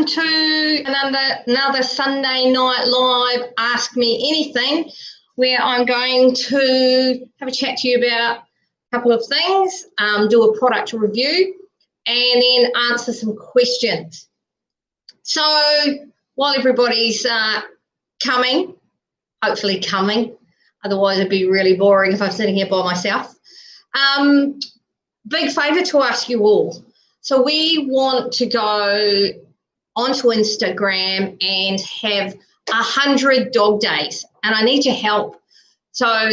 to another Sunday Night Live Ask Me Anything, where I'm going to have a chat to you about a couple of things, do a product review, and then answer some questions. So while everybody's hopefully coming, otherwise it'd be really boring if I'm sitting here by myself, big favour to ask you all. So we want to go onto Instagram and have 100 dog days, and I need your help. So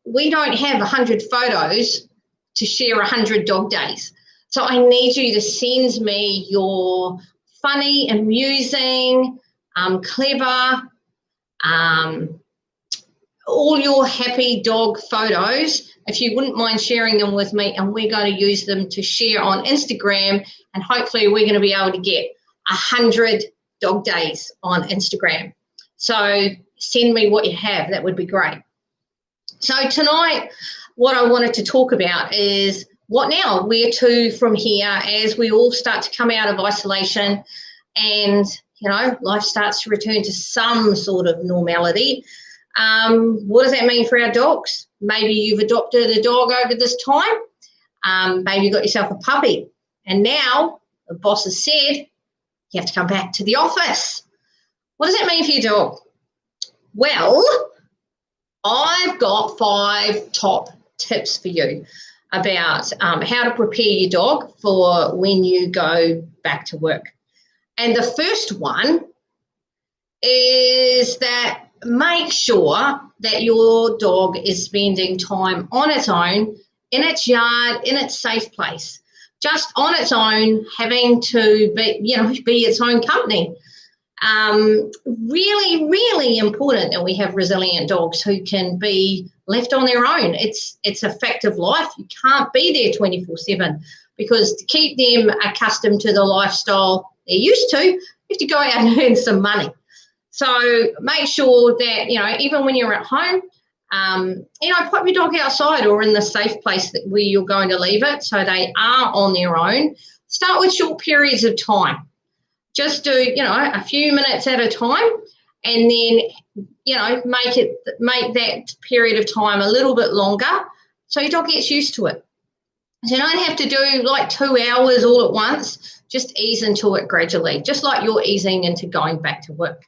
we don't have 100 photos to share 100 dog days. So I need you to send me your funny, amusing, clever, all your happy dog photos, if you wouldn't mind sharing them with me, and we're going to use them to share on Instagram, and hopefully we're going to be able to get 100 dog days on Instagram. So send me what you have. That would be great. So tonight, what I wanted to talk about is what now? Where to from here as we all start to come out of isolation and, you know, life starts to return to some sort of normality. What does that mean for our dogs? Maybe you've adopted a dog over this time. Maybe you got yourself a puppy, and now the boss has said you have to come back to the office. What does that mean for your dog? Well, I've got 5 top tips for you about how to prepare your dog for when you go back to work. And the first one is that make sure that your dog is spending time on its own, in its yard, in its safe place, just on its own, having to be its own company. Really, really important that we have resilient dogs who can be left on their own. It's a fact of life. You can't be there 24/7, because to keep them accustomed to the lifestyle they're used to, you have to go out and earn some money. So make sure that, even when you're at home, put your dog outside or in the safe place where you're going to leave it, so they are on their own. Start with short periods of time. Just do, a few minutes at a time, and then, make that period of time a little bit longer so your dog gets used to it. So you don't have to do like 2 hours all at once. Just ease into it gradually, just like you're easing into going back to work.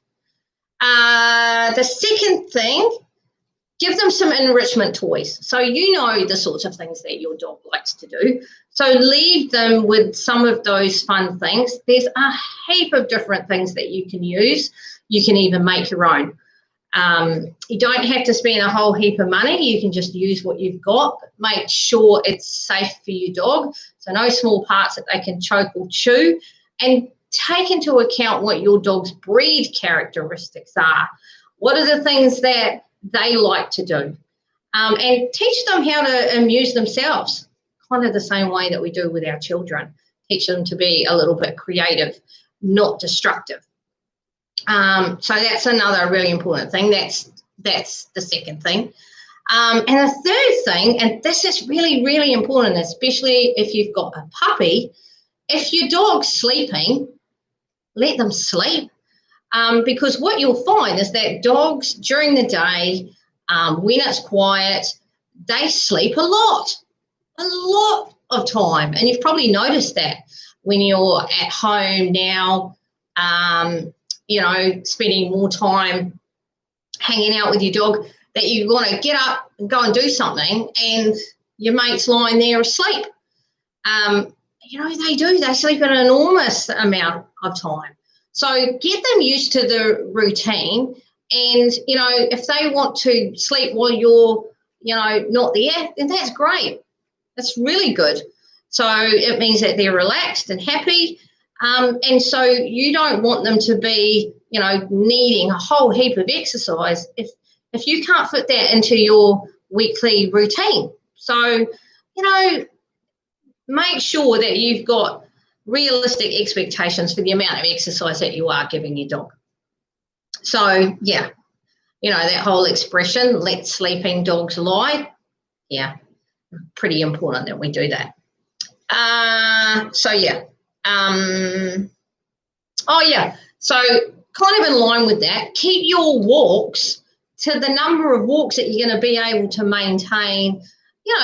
The second thing, give them some enrichment toys. So you know the sorts of things that your dog likes to do. So leave them with some of those fun things. There's a heap of different things that you can use. You can even make your own. You don't have to spend a whole heap of money. You can just use what you've got. Make sure it's safe for your dog. So no small parts that they can choke or chew. And take into account what your dog's breed characteristics are. What are the things that they like to do? And teach them how to amuse themselves, kind of the same way that we do with our children. Teach them to be a little bit creative, not destructive. So that's another really important thing. That's the second thing. And the third thing, and this is really, really important, especially if you've got a puppy, if your dog's sleeping, let them sleep. Because what you'll find is that dogs during the day, when it's quiet, they sleep a lot of time. And you've probably noticed that when you're at home now, spending more time hanging out with your dog, that you want to get up and go and do something, and your mate's lying there asleep. They sleep an enormous amount of time. So get them used to the routine, and, if they want to sleep while you're, not there, then that's great. That's really good. So it means that they're relaxed and happy. And so you don't want them to be, needing a whole heap of exercise if you can't fit that into your weekly routine. So, make sure that you've got realistic expectations for the amount of exercise that you are giving your dog. So, yeah, that whole expression, let sleeping dogs lie, yeah, pretty important that we do that. Oh, yeah. So kind of in line with that, keep your walks to the number of walks that you're going to be able to maintain,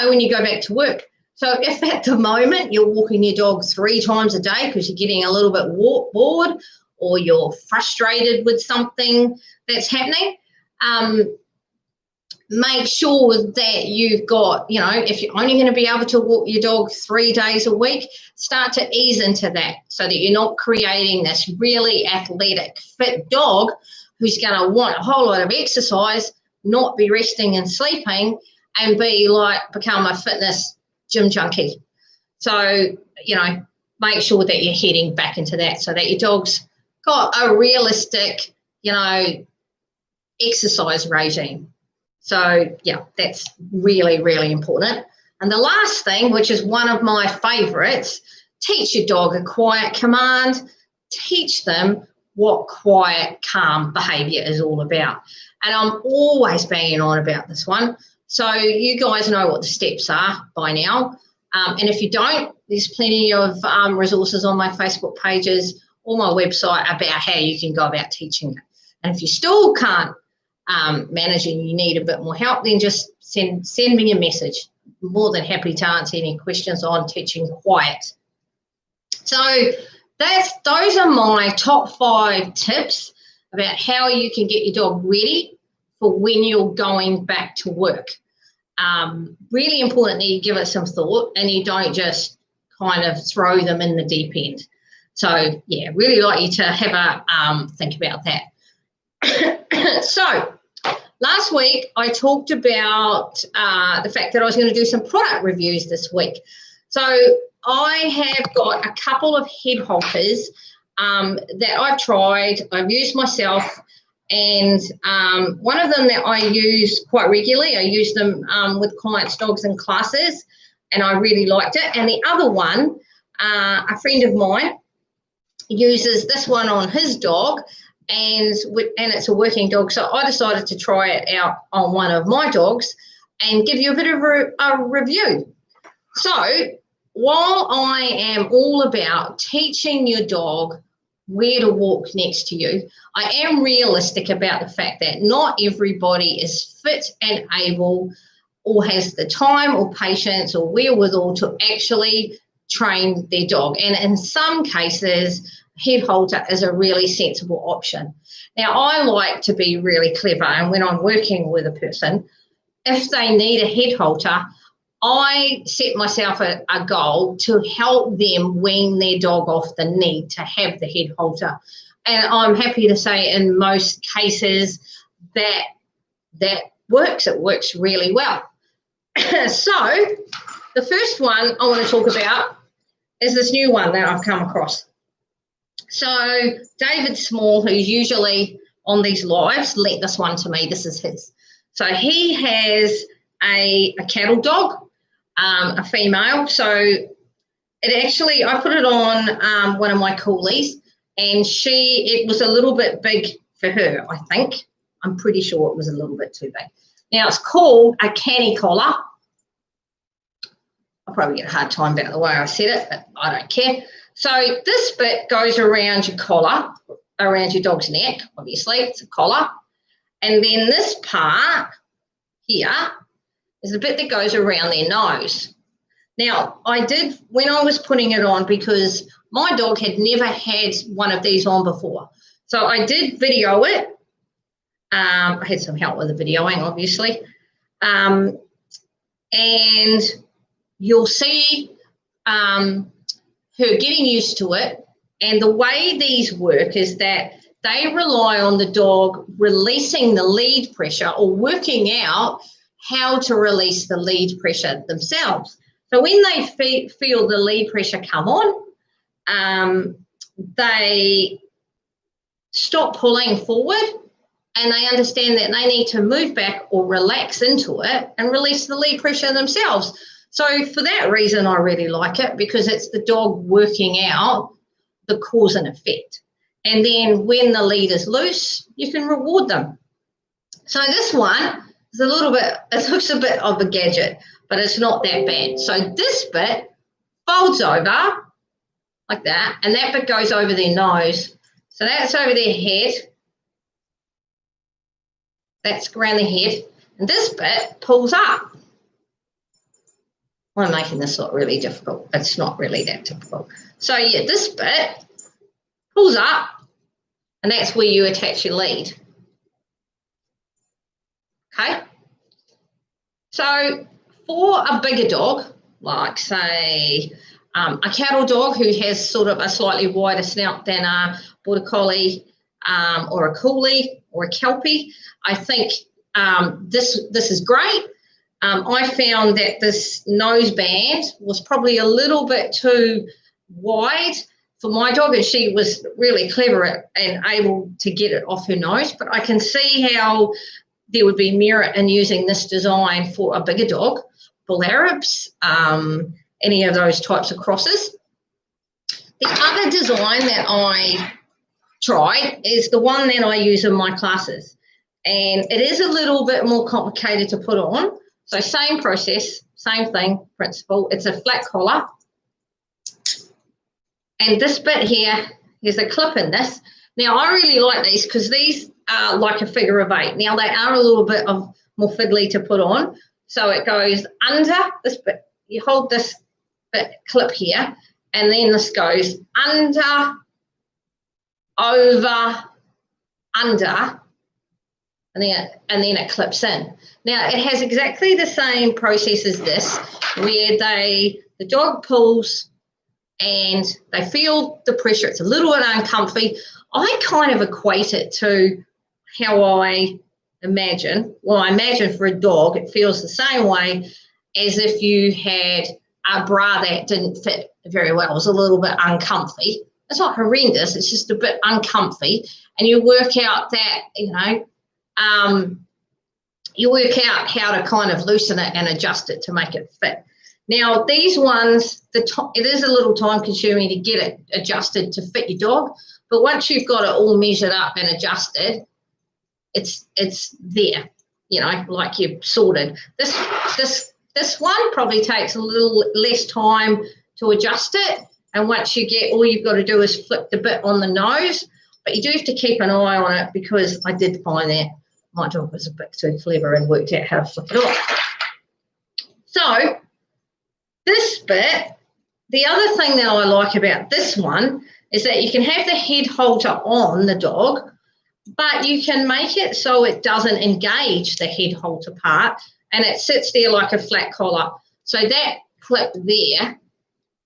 when you go back to work. So if at the moment you're walking your dog 3 times a day because you're getting a little bit bored or you're frustrated with something that's happening, make sure that you've got, if you're only going to be able to walk your dog 3 days a week, start to ease into that so that you're not creating this really athletic, fit dog who's going to want a whole lot of exercise, not be resting and sleeping, and become a fitness gym junkie. So, make sure that you're heading back into that so that your dog's got a realistic, exercise regime. So, yeah, that's really, really important. And the last thing, which is one of my favourites, teach your dog a quiet command. Teach them what quiet, calm behaviour is all about. And I'm always banging on about this one. So you guys know what the steps are by now. And if you don't, there's plenty of resources on my Facebook pages or my website about how you can go about teaching it. And if you still can't manage and you need a bit more help, then just send me a message. I'm more than happy to answer any questions on teaching quiet. So those are my top 5 tips about how you can get your dog ready for when you're going back to work. Really important that you give it some thought and you don't just kind of throw them in the deep end. So, yeah, really like you to have a think about that. So, last week I talked about the fact that I was going to do some product reviews this week. So, I have got a couple of head halters that I've tried, I've used myself, and one of them that I use quite regularly, I use them with clients' dogs in classes, and I really liked it. And the other one, a friend of mine uses this one on his dog, and it's a working dog. So I decided to try it out on one of my dogs and give you a bit of a review. So while I am all about teaching your dog where to walk next to you, I am realistic about the fact that not everybody is fit and able or has the time or patience or wherewithal to actually train their dog. And in some cases, head halter is a really sensible option. Now, I like to be really clever, and when I'm working with a person, if they need a head halter, I set myself a goal to help them wean their dog off the need to have the head halter. And I'm happy to say in most cases that works. It works really well. So the first one I want to talk about is this new one that I've come across. So David Small, who's usually on these lives, lent this one to me. This is his. So he has a cattle dog, a female. So I put it on one of my coolies, and it was a little bit big for her, I think. I'm pretty sure it was a little bit too big. Now, it's called a canny collar. I'll probably get a hard time about the way I said it, but I don't care. So this bit goes around your collar, around your dog's neck, obviously. It's a collar. And then this part here is the bit that goes around their nose. Now, when I was putting it on, because my dog had never had one of these on before. So I did video it. I had some help with the videoing, obviously. And you'll see her getting used to it. And the way these work is that they rely on the dog releasing the lead pressure or working out how to release the lead pressure themselves. So when they feel the lead pressure come on, they stop pulling forward, and they understand that they need to move back or relax into it and release the lead pressure themselves. So for that reason, I really like it, because it's the dog working out the cause and effect. And then when the lead is loose, you can reward them. So this one is it looks a bit of a gadget, but it's not that bad. So this bit folds over like that, and that bit goes over their nose, So that's over their head. That's around the head. And this bit pulls up. I'm making this look really difficult. It's not really that difficult. So yeah, this bit pulls up, and that's where you attach your lead. Okay. So for a bigger dog, like say a cattle dog who has sort of a slightly wider snout than a border collie or a coolie or a kelpie, I think this is great. I found that this nose band was probably a little bit too wide for my dog, and she was really clever and able to get it off her nose. But I can see how there would be merit in using this design for a bigger dog, bull Arabs, any of those types of crosses. The other design that I tried is the one that I use in my classes, and it is a little bit more complicated to put on. So same process, same thing, principle. It's a flat collar, and this bit here, there's a clip in this. Now I really like these because these are like a figure of 8. Now they are a little bit more fiddly to put on. So it goes under this bit, you hold this bit clip here, and then this goes under, over, under, and then it clips in. Now it has exactly the same process as this, where the dog pulls and they feel the pressure. It's a little bit uncomfy. I kind of equate it to how I imagine. Well, I imagine for a dog, it feels the same way as if you had a bra that didn't fit very well. It was a little bit uncomfy. It's not horrendous. It's just a bit uncomfy. And you work out that, you work out how to kind of loosen it and adjust it to make it fit. Now, these ones, it is a little time consuming to get it adjusted to fit your dog. But once you've got it all measured up and adjusted, it's there, like you've sorted. This one probably takes a little less time to adjust it. And once you get, all you've got to do is flip the bit on the nose. But you do have to keep an eye on it, because I did find that my dog was a bit too clever and worked out how to flip it off. So this bit, the other thing that I like about this one is that you can have the head halter on the dog, but you can make it so it doesn't engage the head halter part, and it sits there like a flat collar. So that clip there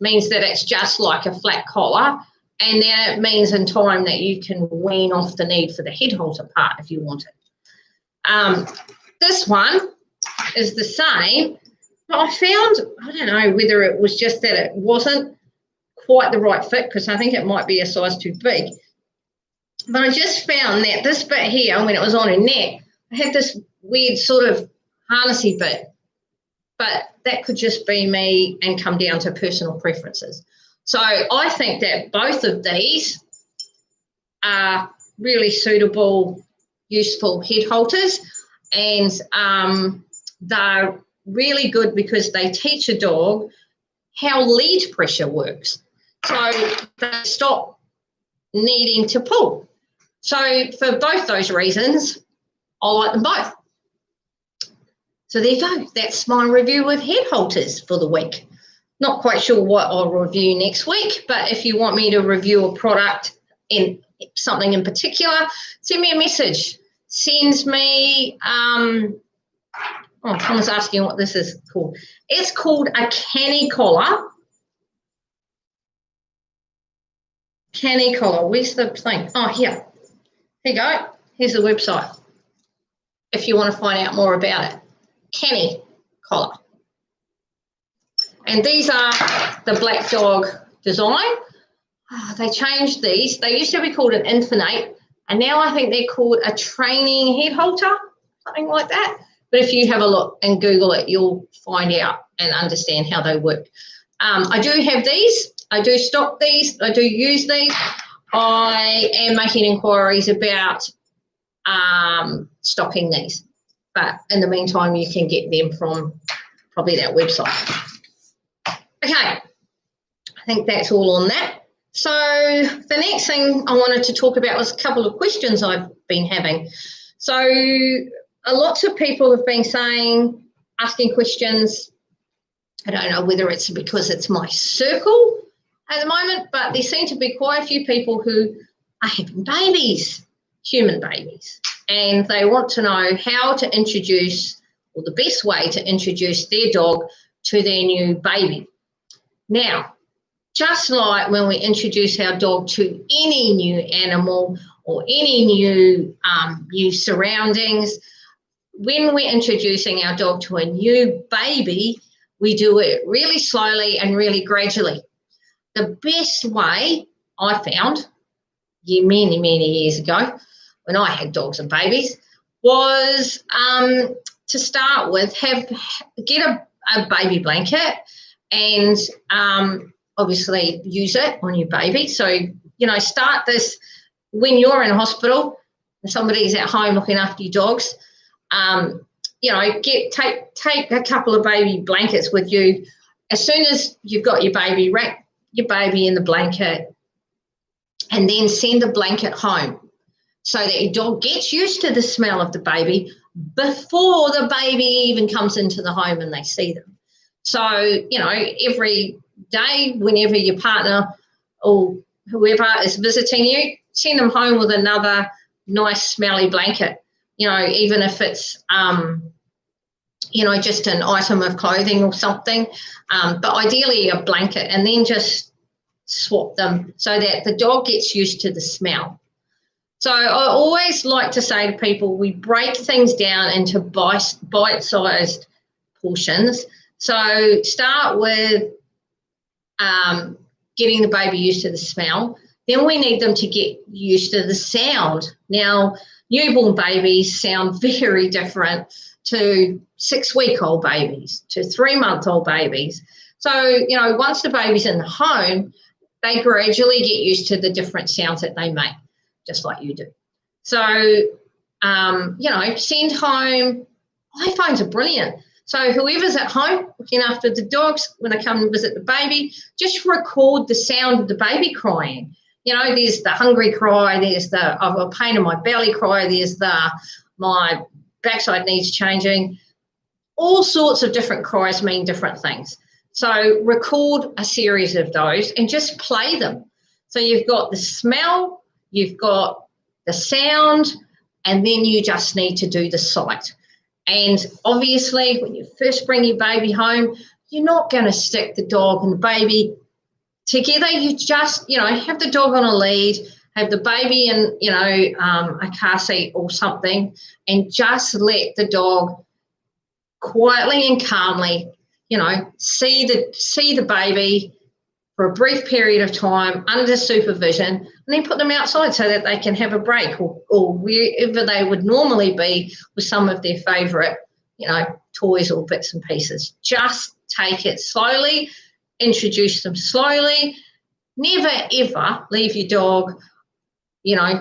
means that it's just like a flat collar, and then it means in time that you can wean off the need for the head halter part if you want it. This one is the same, but I found, I don't know whether it was just that it wasn't quite the right fit, because I think it might be a size too big. But I just found that this bit here, when it was on her neck, I had this weird sort of harnessy bit. But that could just be me and come down to personal preferences. So I think that both of these are really suitable, useful head halters, and they're really good because they teach a dog how lead pressure works. So they stop needing to pull. So for both those reasons, I like them both. So there you go. That's my review of head halters for the week. Not quite sure what I'll review next week, but if you want me to review a product in something in particular, send me a message. Send me, someone's asking what this is called. It's called a canny collar. Canny collar. Where's the thing? Oh, here. Here you go. Here's the website if you want to find out more about it. Canny collar. And these are the Black Dog design. Oh, they changed these. They used to be called an Infinite, and now I think they're called a training head halter, something like that. But if you have a look and Google it, you'll find out and understand how they work. I do have these. I do stock these. I do use these. I am making inquiries about stocking these. But in the meantime, you can get them from probably that website. Okay, I think that's all on that. So the next thing I wanted to talk about was a couple of questions I've been having. So lots of people have been asking questions. I don't know whether it's because it's my circle at the moment, but there seem to be quite a few people who are having babies, human babies, and they want to know how to introduce, or the best way to introduce their dog to their new baby. Now, just like when we introduce our dog to any new animal or any new surroundings, when we're introducing our dog to a new baby, we do it really slowly and really gradually. The best way I found many, many years ago when I had dogs and babies was to start with, get a baby blanket and obviously use it on your baby. So, start this when you're in hospital and somebody's at home looking after your dogs. Take a couple of baby blankets with you. As soon as you've got your baby, wrap your baby in the blanket and then send the blanket home so that your dog gets used to the smell of the baby before the baby even comes into the home and they see them. So, every day, whenever your partner or whoever is visiting you, send them home with another nice smelly blanket, even if it's, just an item of clothing or something, but ideally a blanket, and then just swap them so that the dog gets used to the smell. So I always like to say to people, we break things down into bite-sized portions. So start with getting the baby used to the smell. Then we need them to get used to the sound. Now, newborn babies sound very different to 6-week-old babies, to 3-month-old babies. So, once the baby's in the home, they gradually get used to the different sounds that they make, just like you do. So, send home. iPhones are brilliant. So whoever's at home looking after the dogs, when they come and visit the baby, just record the sound of the baby crying. There's the hungry cry, there's the I've got a pain in my belly cry, there's the my backside needs changing. All sorts of different cries mean different things. So record a series of those and just play them. So you've got the smell, you've got the sound, and then you just need to do the sight. And obviously, when you first bring your baby home, you're not going to stick the dog and the baby together. You just, have the dog on a lead, have the baby in, a car seat or something, and just let the dog quietly and calmly, see the baby for a brief period of time under supervision, and then put them outside so that they can have a break or wherever they would normally be with some of their favourite, toys or bits and pieces. Just take it slowly, introduce them slowly. Never, ever leave your dog,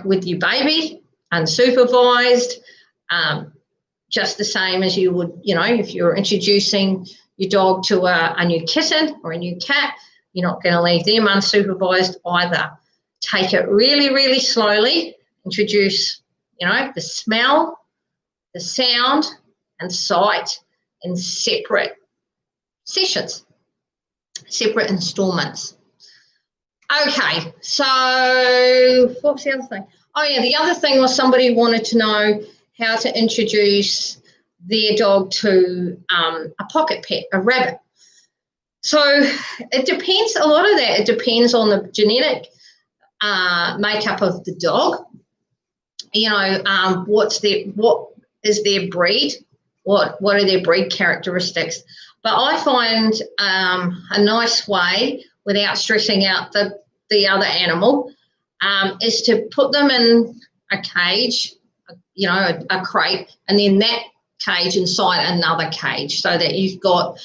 with your baby unsupervised, just the same as you would, if you're introducing your dog to a new kitten or a new cat. You're not going to leave them unsupervised either. Take it really, really slowly. Introduce, the smell, the sound, and sight in separate sessions, separate installments. Okay, so what was the other thing? Oh, yeah, the other thing was somebody wanted to know how to introduce their dog to a pocket pet, a rabbit. So it depends, a lot of that, it depends on the genetic makeup of the dog. What is their breed? What are their breed characteristics? But I find a nice way, without stressing out the other animal, is to put them in a cage, a crate, and then that cage inside another cage, so that you've got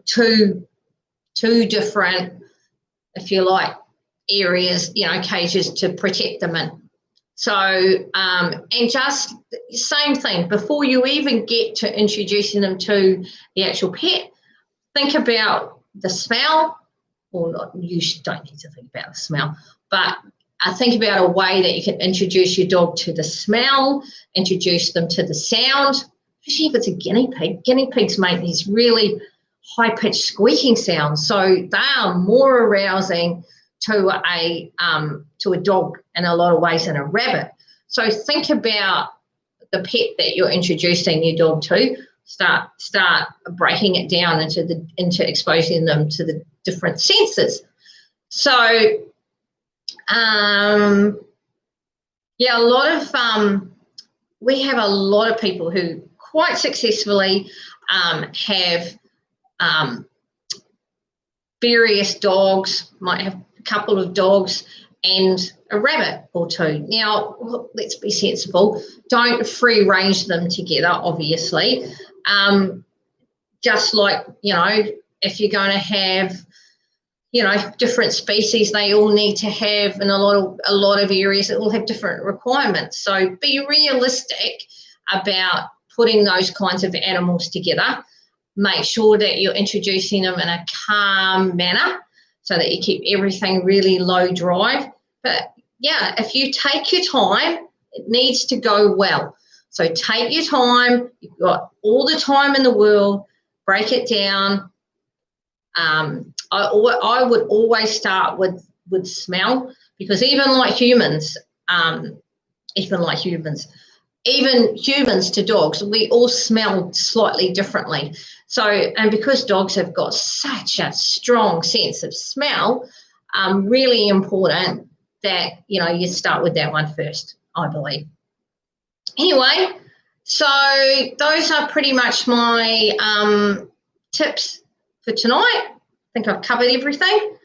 two different, if you like, areas, cages to protect them in. So, and just same thing, before you even get to introducing them to the actual pet, think about the smell, or not, you don't need to think about the smell, but think about a way that you can introduce your dog to the smell, introduce them to the sound, especially if it's a guinea pig. Guinea pigs make these really high-pitched squeaking sounds, so they are more arousing to a dog in a lot of ways than a rabbit. So think about the pet that you're introducing your dog to. Start breaking it down into exposing them to the different senses. So we have a lot of people who quite successfully have various dogs, might have a couple of dogs and a rabbit or two. Now, let's be sensible. Don't free range them together, obviously. Just like, if you're going to have, different species, they all need to have, in a lot of areas, it will have different requirements. So be realistic about putting those kinds of animals together. Make sure that you're introducing them in a calm manner so that you keep everything really low drive. But yeah, if you take your time, it needs to go well. So take your time. You've got all the time in the world. Break it down. I would always start with smell, because even humans to dogs, we all smell slightly differently. So, and because dogs have got such a strong sense of smell, really important that, you start with that one first, I believe. Anyway, so those are pretty much my tips for tonight. I think I've covered everything.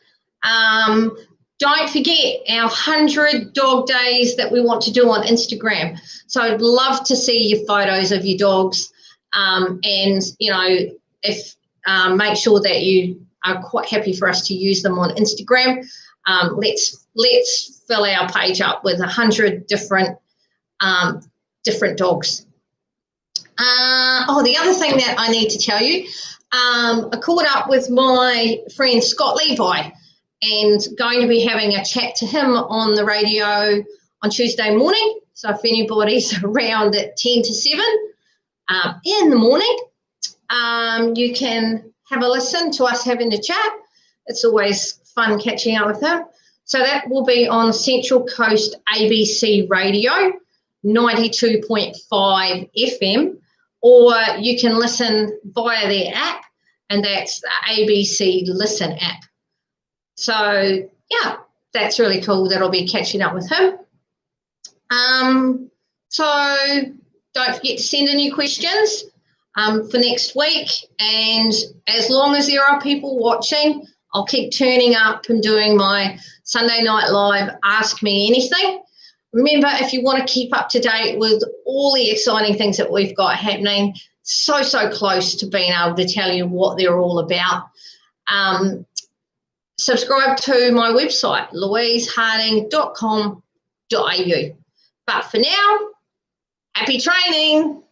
Don't forget our 100 dog days that we want to do on Instagram. So I'd love to see your photos of your dogs, and if make sure that you are quite happy for us to use them on Instagram. Let's fill our page up with 100 different dogs. The other thing that I need to tell you, I caught up with my friend Scott Levi, and going to be having a chat to him on the radio on Tuesday morning. So if anybody's around at 10 to 7 in the morning, you can have a listen to us having a chat. It's always fun catching up with him. So that will be on Central Coast ABC Radio, 92.5 FM, or you can listen via their app, and that's the ABC Listen app. So, yeah, that's really cool that I'll be catching up with him. So don't forget to send in your questions for next week. And as long as there are people watching, I'll keep turning up and doing my Sunday Night Live Ask Me Anything. Remember, if you want to keep up to date with all the exciting things that we've got happening, so close to being able to tell you what they're all about, subscribe to my website, louiseharding.com.au. But for now, happy training.